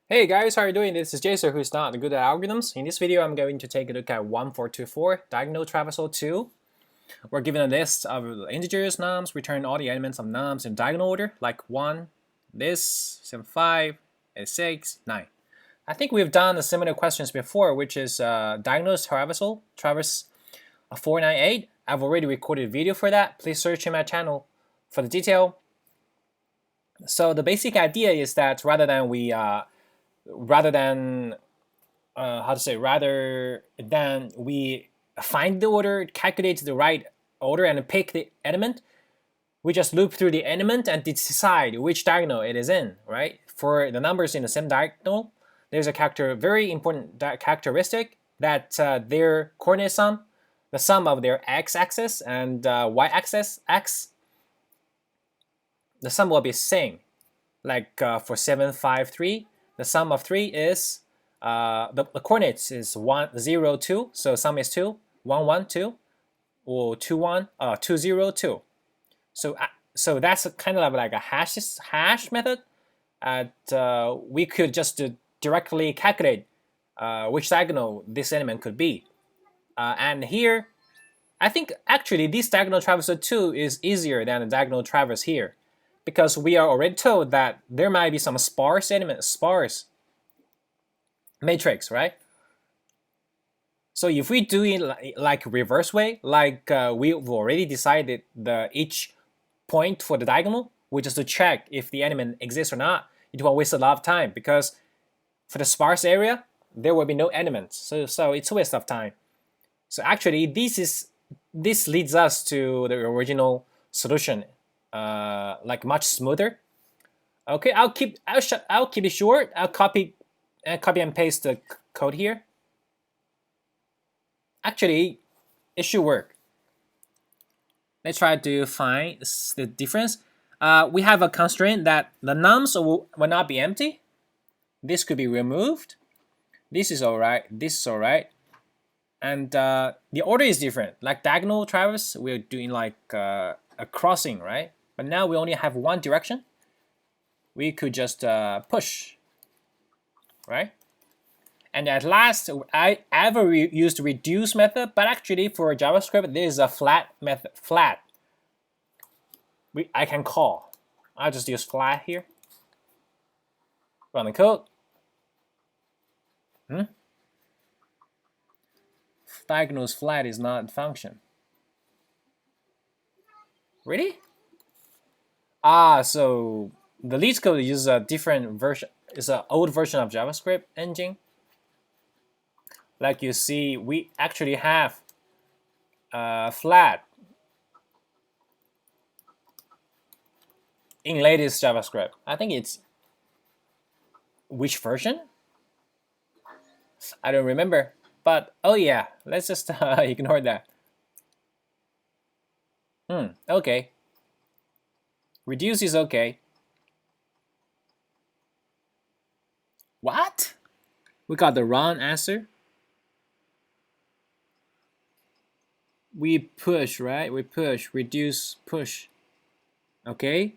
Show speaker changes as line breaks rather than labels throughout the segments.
Hey guys, how are you doing? This is JSer who's not good at algorithms. In this video, I'm going to take a look at 1424, diagonal traversal 2. We're given a list of integers, nums, return all the elements of nums in diagonal order, like 1, this, 7, 5, 6, 9. I think we've done similar questions before, which is diagonal traversal, traverse 498. I've already recorded a video for that. Please search in my channel for the detail. So the basic idea is that rather than we find the order, calculate the right order, and pick the element, we just loop through the element and decide which diagonal it is in, right? For the numbers in the same diagonal, there's a very important characteristic that their coordinate sum, the sum of their x-axis and y-axis, the sum will be same. Like for 7, 5, 3, the sum of 3 is the coordinates is 1, 0, 2, so sum is 2, 1, 1, 2, or 2, 1, 2, 0, 2. So that's kind of like a hash method. We could just directly calculate which diagonal this element could be. And here, I think actually this diagonal traversal 2 is easier than the diagonal traverse here, because we are already told that there might be some sparse matrix, right? So if we do it like reverse way, like we've already decided each point for the diagonal, we just to check if the element exists or not, it will waste a lot of time, because for the sparse area, there will be no elements. So it's a waste of time. So actually, this leads us to the original solution, like much smoother. Okay, I'll keep it short. I'll copy and paste the code here. Actually, it should work. Let's try to find the difference. We have a constraint that the nums will not be empty. This could be removed. This is alright. This is alright. And the order is different. Like diagonal traverse, we're doing like a crossing, right? But now we only have one direction. We could just push, right? And at last, I ever used reduce method, but actually for JavaScript, there is a flat method. Flat. I can call. I'll just use flat here. Run the code. Diagonals flat is not a function. Really? So the LeetCode uses a different version. It's an old version of JavaScript engine. Like you see, we actually have flat in latest JavaScript. I think it's which version? I don't remember. But oh yeah, let's just ignore that. Okay. Reduce is okay. What? We got the wrong answer. We push, right? We push, reduce, push. Okay.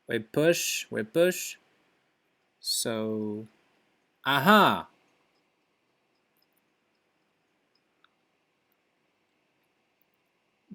We push, we push. So, aha.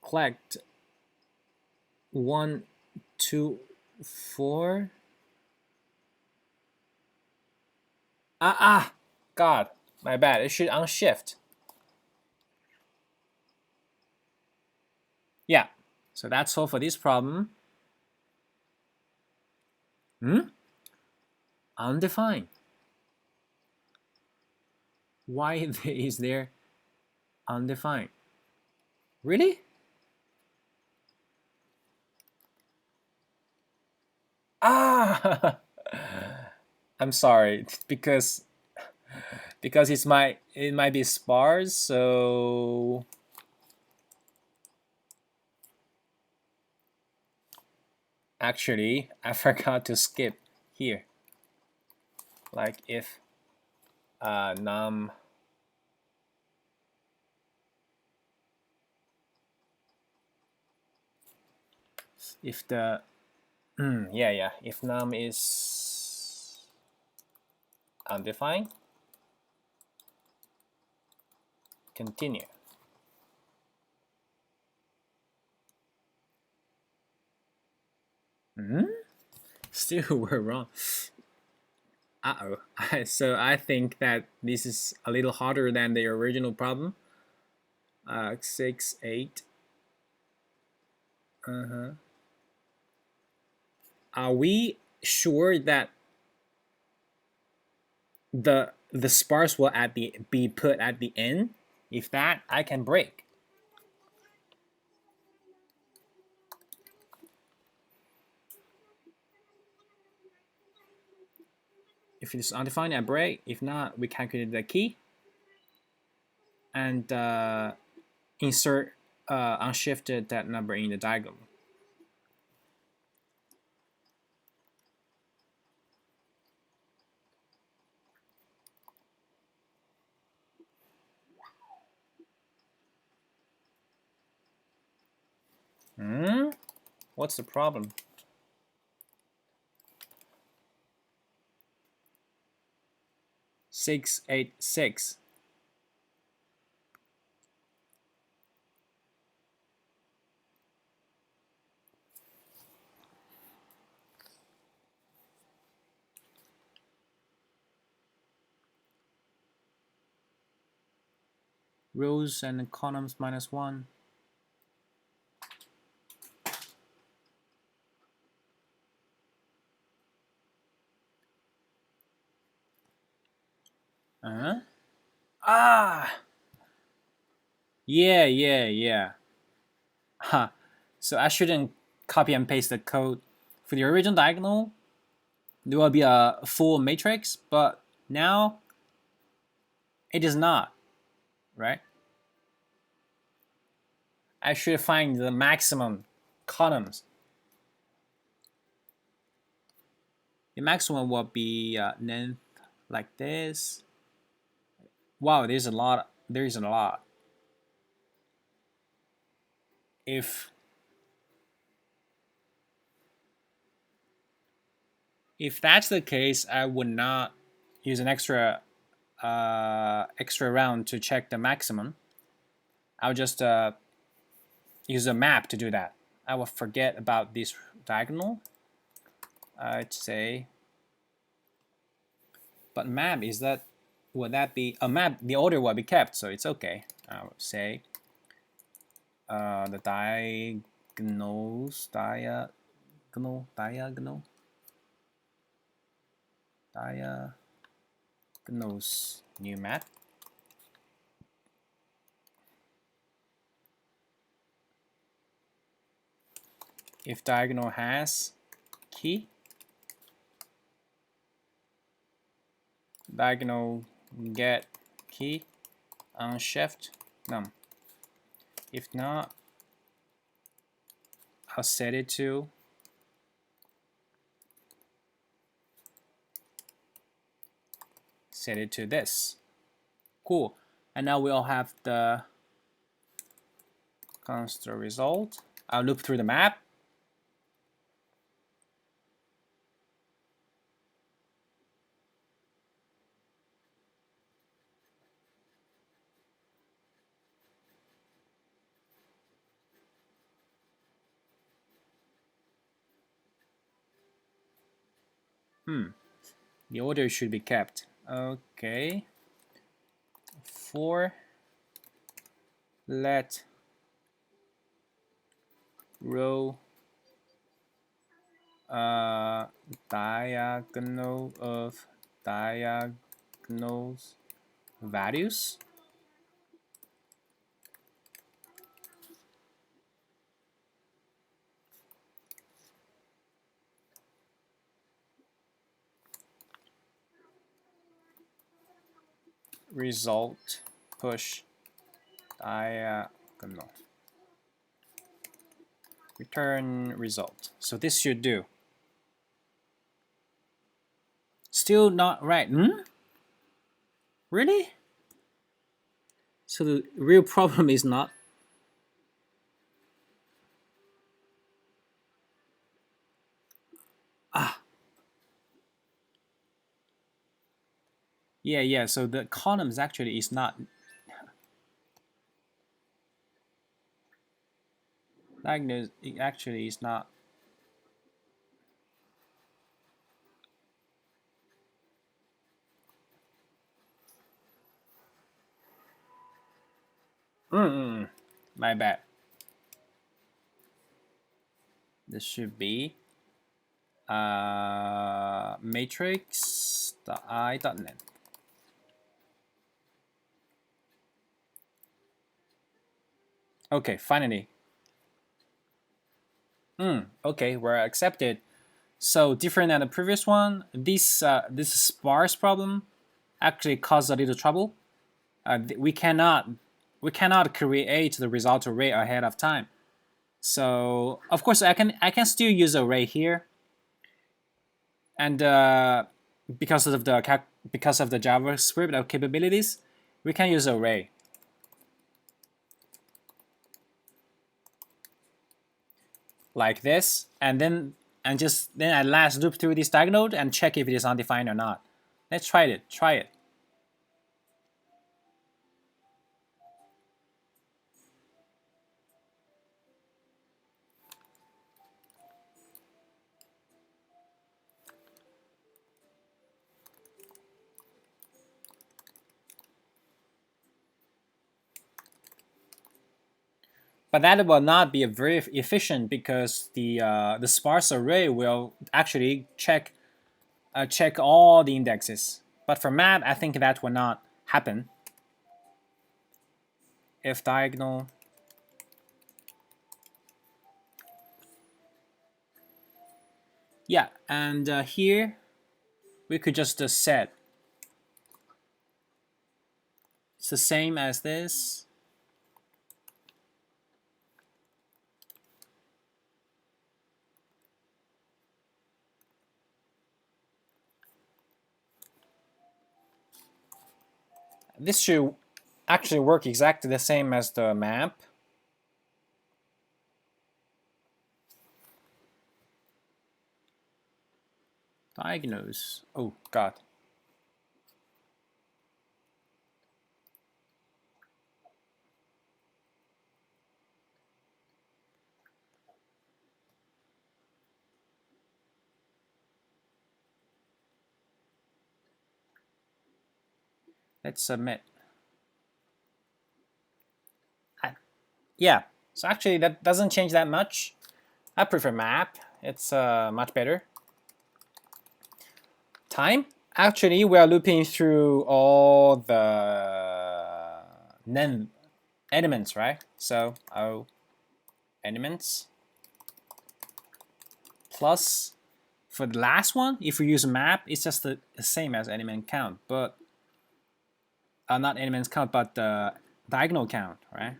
Collect 1, 2, 4. God, my bad. It should unshift. Yeah, so that's all for this problem. Undefined. Why is there undefined? Really? I'm sorry, because it might be sparse, so actually I forgot to skip here. Like if num if the if num is undefined, continue. Still we're wrong. So I think that this is a little harder than the original problem. 6, 8. Are we sure that the sparse will be put at the end? If that, I can break. If it's undefined, I break. If not, we calculate the key and insert unshifted that number in the diagonal. What's the problem? Six, 8, 6. Rows and columns -1. Yeah. So I shouldn't copy and paste the code. For the original diagonal, there will be a full matrix, but now it is not, right? I should find the maximum columns. The maximum will be length like this. Wow, there's a lot. There is a lot. If that's the case, I would not use an extra round to check the maximum. I'll just use a map to do that. I will forget about this diagonal. I'd say, but map is that, would that be a map? The order will be kept, so it's okay. I would say the diagonals new map. If diagonal has key, diagonal get key unshift num. If not, I'll set it to this. Cool. And now we'll have the constant result. I'll loop through the map. The order should be kept. Okay. For let row diagonal of diagonals values. Result push diagonal. Return result. So this should do. Still not right. Really? So the real problem is not. Yeah. So the columns actually is not diagonal. It actually is not. My bad. This should be matrix.i.net. Okay, finally. Okay, we're accepted. So different than the previous one, this sparse problem actually caused a little trouble. We cannot create the result array ahead of time. So of course I can still use array here, and because of the JavaScript capabilities, we can use array. Like this, and then at last loop through this diagonal and check if it is undefined or not. Let's try it. But that will not be very efficient because the sparse array will actually check all the indexes. But for map, I think that will not happen. If diagonal. Yeah, and here we could just set. It's the same as this. This should actually work exactly the same as the map. Diagnose. Oh, God. Let's submit. Yeah, so actually that doesn't change that much. I prefer map. It's much better. Time? Actually, we are looping through all the elements, right? So elements plus for the last one, if we use map, it's just the same as element count, but not elements count, but the diagonal count, right?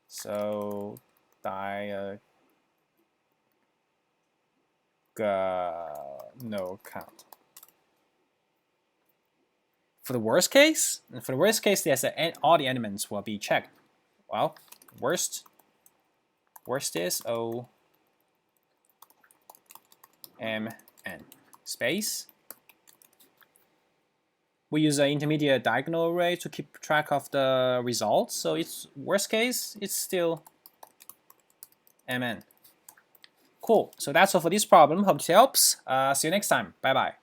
So diagonal count. For the worst case, yes, all the elements will be checked. Well, worst is O M N space. We use an intermediate diagonal array to keep track of the results. So it's worst case, it's still MN. Cool. So that's all for this problem. Hope this helps. See you next time. Bye bye.